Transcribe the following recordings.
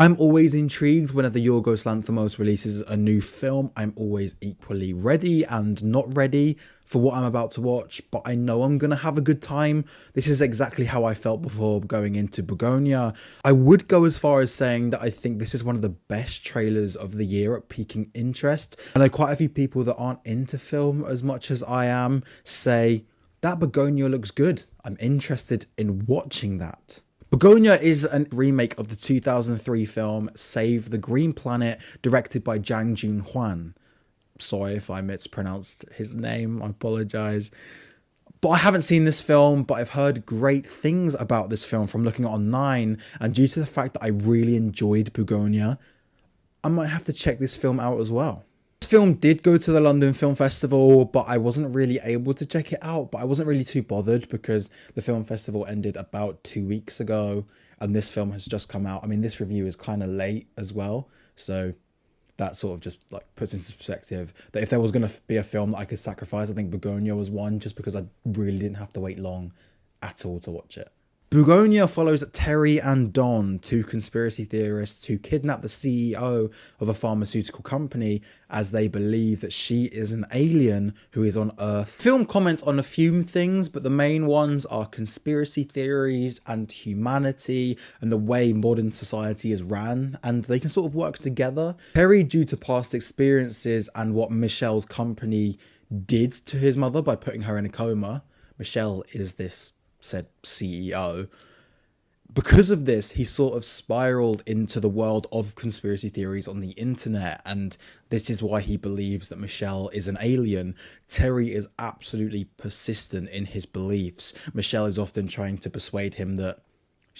I'm always intrigued whenever Yorgos Lanthimos releases a new film. I'm always equally ready and not ready for what I'm about to watch, but I know I'm going to have a good time. This is exactly how I felt before going into Bugonia. I would go as far as saying that I think this is one of the best trailers of the year at piquing interest. I know quite a few people that aren't into film as much as I am say, that Bugonia looks good. I'm interested in watching that. Bugonia is a remake of the 2003 film Save the Green Planet, directed by Jang Joon-hwan. Sorry if I mispronounced his name, I apologise. But I haven't seen this film, but I've heard great things about this film from looking online, and due to the fact that I really enjoyed Bugonia, I might have to check this film out as well. This film did go to the London Film Festival, but I wasn't really able to check it out, but I wasn't really too bothered because the film festival ended about 2 weeks ago and this film has just come out. I mean, this review is kind of late as well, so that sort of just like puts into perspective that if there was going to be a film that I could sacrifice, I think Bugonia was one, just because I really didn't have to wait long at all to watch it. Bugonia follows Terry and Don, two conspiracy theorists who kidnap the CEO of a pharmaceutical company as they believe that she is an alien who is on Earth. Film comments on a few things, but the main ones are conspiracy theories and humanity and the way modern society is ran, and they can sort of work together. Terry, due to past experiences and what Michelle's company did to his mother by putting her in a coma. Michelle is this said CEO. Because of this, he sort of spiraled into the world of conspiracy theories on the internet, and this is why he believes that Michelle is an alien. Terry is absolutely persistent in his beliefs. Michelle is often trying to persuade him that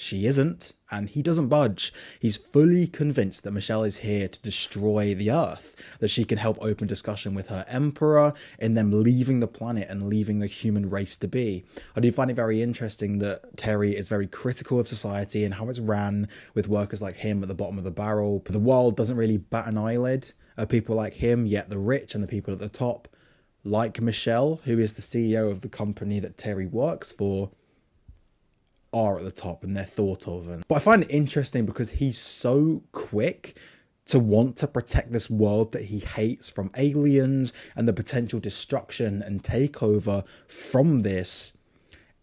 she isn't, and he doesn't budge. He's fully convinced that Michelle is here to destroy the Earth, that she can help open discussion with her emperor in them leaving the planet and leaving the human race to be. I do find it very interesting that Terry is very critical of society and how it's ran, with workers like him at the bottom of the barrel. The world doesn't really bat an eyelid at people like him, yet the rich and the people at the top, like Michelle, who is the CEO of the company that Terry works for, are at the top and they're thought of. But I find it interesting because he's so quick to want to protect this world that he hates from aliens and the potential destruction and takeover from this.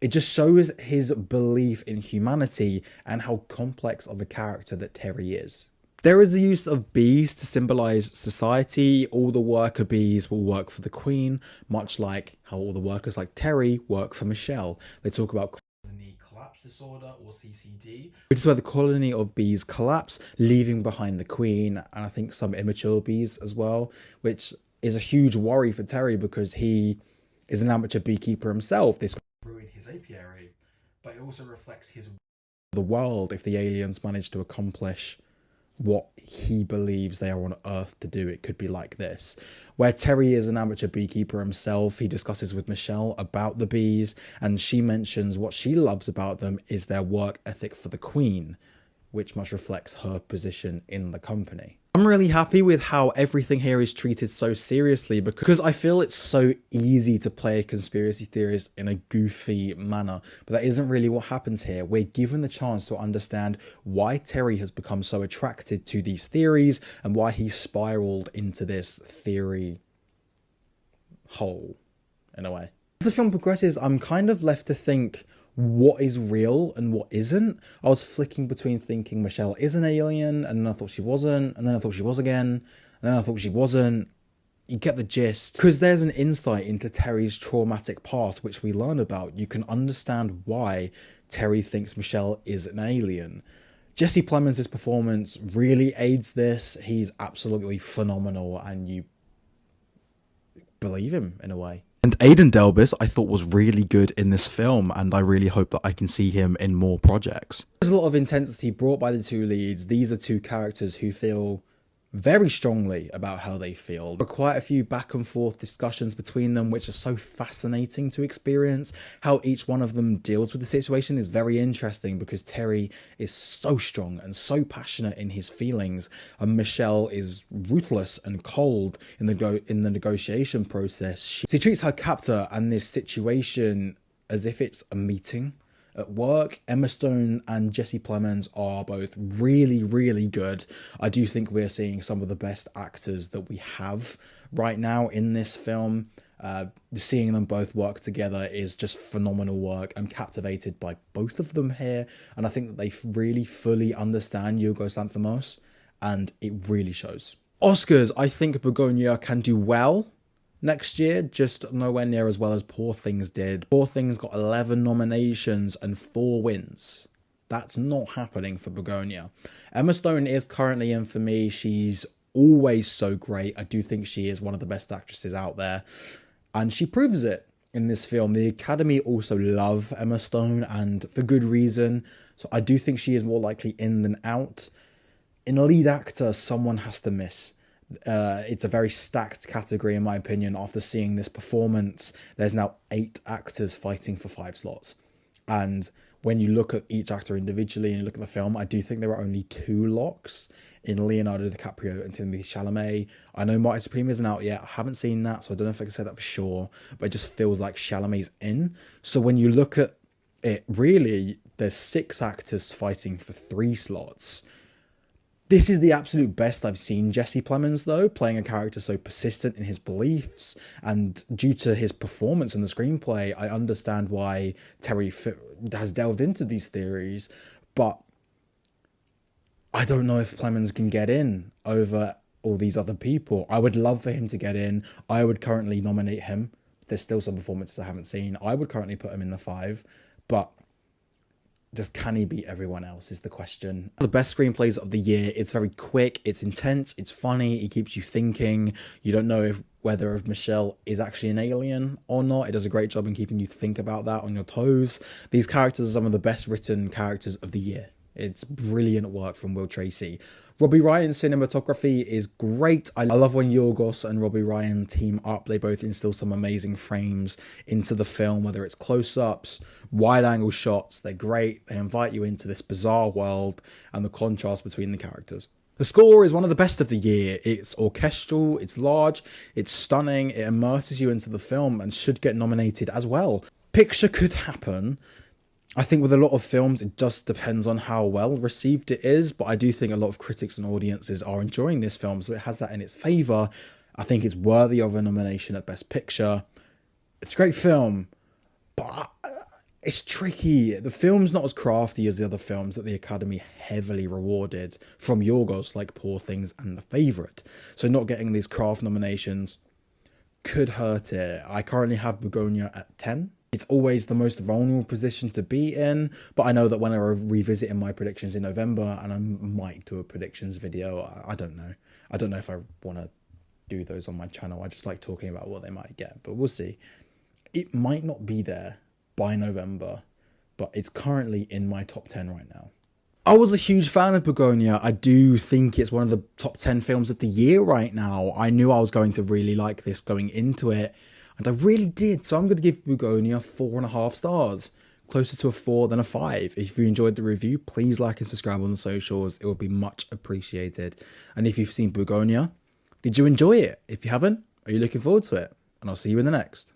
It just shows his belief in humanity and how complex of a character that Terry is. There is the use of bees to symbolize society. All the worker bees will work for the queen, much like how all the workers like Terry work for Michelle. They talk about collapse disorder, or CCD, which is where the colony of bees collapse, leaving behind the queen and I think some immature bees as well, which is a huge worry for Terry because he is an amateur beekeeper himself. This could ruin his apiary, but it also reflects the world if the aliens manage to accomplish what he believes they are on Earth to do. It could be like this, where Terry is an amateur beekeeper himself. He discusses with Michelle about the bees, and she mentions what she loves about them is their work ethic for the queen, which much reflects her position in the company. I'm really happy with how everything here is treated so seriously because I feel it's so easy to play a conspiracy theorist in a goofy manner, but that isn't really what happens here. We're given the chance to understand why Terry has become so attracted to these theories and why he spiraled into this theory hole, in a way. As the film progresses, I'm kind of left to think what is real and what isn't. I was flicking between thinking Michelle is an alien, and then I thought she wasn't, and then I thought she was again, and then I thought she wasn't. You get the gist. Because there's an insight into Terry's traumatic past which we learn about. You can understand why Terry thinks Michelle is an alien. Jesse Plemons' performance really aids this. He's absolutely phenomenal and you believe him in a way. And Aidan Delbis I thought was really good in this film, and I really hope that I can see him in more projects. There's a lot of intensity brought by the two leads. These are two characters who feel very strongly about how they feel. There are quite a few back and forth discussions between them which are so fascinating to experience. How each one of them deals with the situation is very interesting because Terry is so strong and so passionate in his feelings, and Michelle is ruthless and cold in the negotiation process. She treats her captor and this situation as if it's a meeting, at work. Emma Stone and Jesse Plemons are both really, really good. I do think we're seeing some of the best actors that we have right now in this film. Seeing them both work together is just phenomenal work. I'm captivated by both of them here, and I think that they really fully understand Yorgos Lanthimos, and it really shows. Oscars, I think Bugonia can do well next year, just nowhere near as well as Poor Things did. Poor Things got 11 nominations and 4 wins. That's not happening for Bugonia. Emma Stone is currently in for me. She's always so great. I do think she is one of the best actresses out there, and she proves it in this film. The Academy also love Emma Stone, and for good reason. So I do think she is more likely in than out. In a lead actor, someone has to miss. It's a very stacked category, in my opinion. After seeing this performance, there's now 8 actors fighting for 5 slots. And when you look at each actor individually and you look at the film, I do think there are only 2 locks in Leonardo DiCaprio and Timothée Chalamet. I know Marty Supreme isn't out yet. I haven't seen that, so I don't know if I can say that for sure. But it just feels like Chalamet's in. So when you look at it, really, there's 6 actors fighting for 3 slots. This is the absolute best I've seen Jesse Plemons, though, playing a character so persistent in his beliefs, and due to his performance in the screenplay, I understand why Terry has delved into these theories, but I don't know if Plemons can get in over all these other people. I would love for him to get in. I would currently nominate him. There's still some performances I haven't seen. I would currently put him in the 5, but just can he beat everyone else is the question. The best screenplays of the year. It's very quick, it's intense, it's funny, it keeps you thinking. You don't know whether Michelle is actually an alien or not. It does a great job in keeping you think about that on your toes. These characters are some of the best written characters of the year. It's brilliant work from Will Tracy. Robbie Ryan's cinematography is great. I love when Yorgos and Robbie Ryan team up. They both instill some amazing frames into the film, whether it's close-ups, wide-angle shots. They're great. They invite you into this bizarre world and the contrast between the characters. The score is one of the best of the year. It's orchestral, it's large, it's stunning, it immerses you into the film and should get nominated as well. Picture could happen. I think with a lot of films, it just depends on how well received it is, but I do think a lot of critics and audiences are enjoying this film, so it has that in its favour. I think it's worthy of a nomination at Best Picture. It's a great film, but it's tricky. The film's not as crafty as the other films that the Academy heavily rewarded from Yorgos, like Poor Things and The Favourite. So not getting these craft nominations could hurt it. I currently have Bugonia at 10. It's always the most vulnerable position to be in, but I know that when I revisit my predictions in November, and I might do a predictions video, I don't know. I don't know if I want to do those on my channel. I just like talking about what they might get, but we'll see. It might not be there by November, but it's currently in my top 10 right now. I was a huge fan of Bugonia. I do think it's one of the top 10 films of the year right now. I knew I was going to really like this going into it, and I really did. So I'm going to give Bugonia 4.5 stars. Closer to a 4 than a 5. If you enjoyed the review, please like and subscribe on the socials. It would be much appreciated. And if you've seen Bugonia, did you enjoy it? If you haven't, are you looking forward to it? And I'll see you in the next.